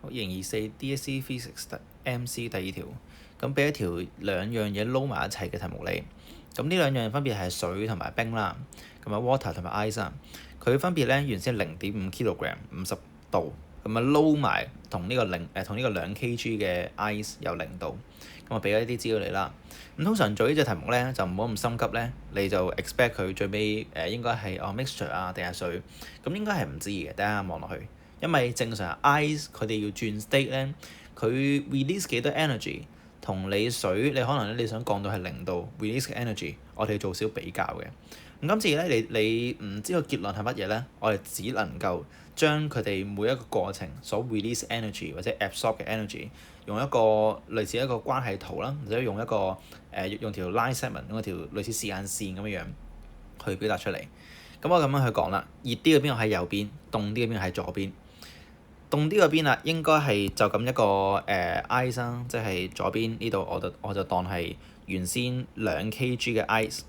2024 DSE Physics MC 第二條，咁俾一條兩樣嘢撈埋一齊嘅題目你。咁呢兩樣分別係水同埋冰啦，咁啊 water 同埋 ice 啊，佢分別咧原先係0.5 kilogram 50度，咁啊撈埋同呢個2 kg 嘅 ice 有0度，咁啊俾咗一啲資料你啦。咁通常做呢隻題目咧就唔好咁心急咧，你就 expect 佢最尾應該係mixture 啊定係水，咁應該係唔知嘅。等下望落去，因為正常 ice 佢哋要轉 state 咧，佢 release 幾多 energy 同你水你可能咧你想降到係0度 release 嘅 energy，我哋做少比較嘅。咁今次咧你唔知個結論係乜嘢咧，我哋只能夠將佢哋每一個過程所 release energy 或者 absorb 嘅 energy，用一個類似一個關係圖啦，或者用一個用條 line segment 用一條類似時間線咁樣樣去表達出嚟。咁我咁樣去講啦，熱啲嗰邊我喺右邊，凍啲嗰邊喺左邊。凍啲嗰邊啦，應該係就咁一個ice 啦，即係左邊呢度我就當係原先2 kg 嘅 ice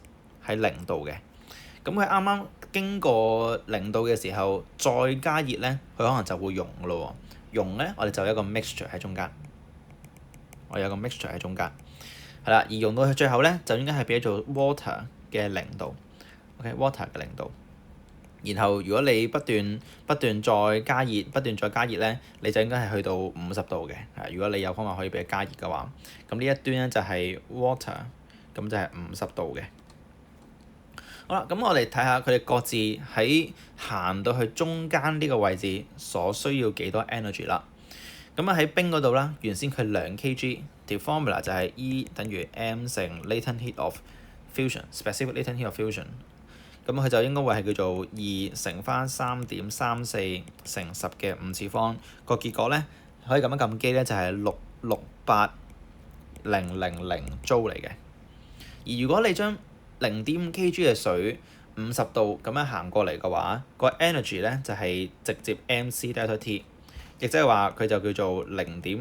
喺0度嘅。咁佢啱啱經過0度嘅時候，再加熱咧，佢可能就會溶㗎咯喎。溶咧，我哋就有一個 mixture 喺中間，我有個 mixture 喺中間，係啦。而溶到去最後咧，就應該係變咗做 water 嘅0度。OK，water 嘅0度。然後如果你不斷再加熱，咧，你就應該係去到50度嘅。如果你有方法可以俾佢加熱嘅話，咁呢一端咧就係 water，咁就係50度嘅。好啦，咁我哋睇下佢哋各自喺行到去中間呢個位置所需要幾多 energy 啦。咁啊喺冰嗰度啦，原先佢2 kg，條 formula 就係 E 等於 m 乘 latent heat of fusion，specific latent heat of fusion。咁佢就應該會係叫做2乘翻3.34乘10嘅5次方。個結果咧可以咁樣撳機咧就係668,000 Joule 嚟嘅。而如果你將0.5 kg 嘅水50度咁樣行過嚟嘅話，個 energy 咧就係直接 mc delta t， 亦即係話佢就叫做0.5，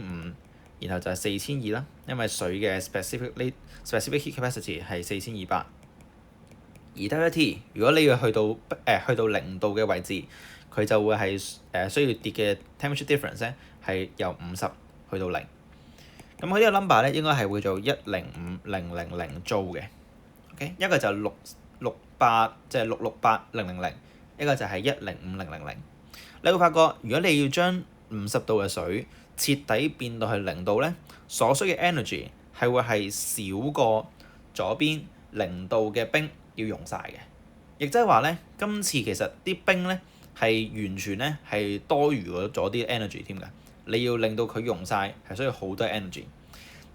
然後就係4200啦，因為水嘅 specific heat capacity 係4200。而 delta t 如果你要去到0度嘅位置，佢就會係需要跌嘅 temperature difference 咧係由50去到0。咁佢呢個 number 咧應該係會做105,000 Joule嘅。OK， 一個就668，即係668,000，一個就係105,000。你會發覺，如果你要將50度嘅水徹底變到去0度咧，所需嘅 energy 係會係少過左邊0度嘅冰要溶晒嘅。亦即係話咧，今次其實啲冰咧係完全咧係多餘咗啲 energy 添㗎。你要令到佢溶晒係需要好多 energy。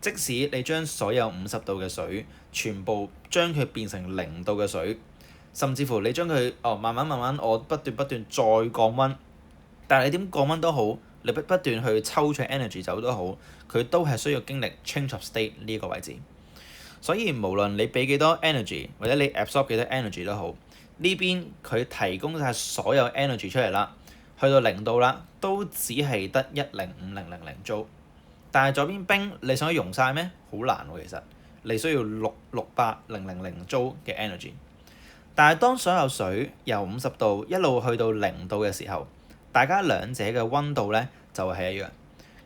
即使你將所有50度嘅水全部將佢變成0度嘅水，甚至乎你將佢慢慢我不斷再降溫，但係你點降溫都好，你不斷去抽取 energy 走都好，佢都係需要經歷 change of state 呢個位置。所以無論你俾幾多 energy 或者你 absorb 幾多 energy 都好，呢邊佢提供晒所有 energy 出嚟啦，去到0度啦，都只係得105,000 Joule。但係左邊冰你想溶晒咩？好難喎，其實你需要668,000 Joule 嘅 energy。但係當所有水由50度一路去到0度嘅時候，大家兩者嘅溫度咧就係一樣。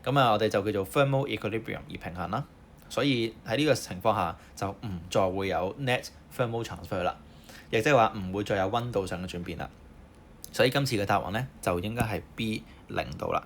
咁我哋就叫做 thermal equilibrium 而平衡啦。所以喺呢個情況下就唔再會有 net thermal transfer 啦，亦即係話唔會再有溫度上嘅轉變啦。所以今次嘅答案咧就應該係 B 0度啦。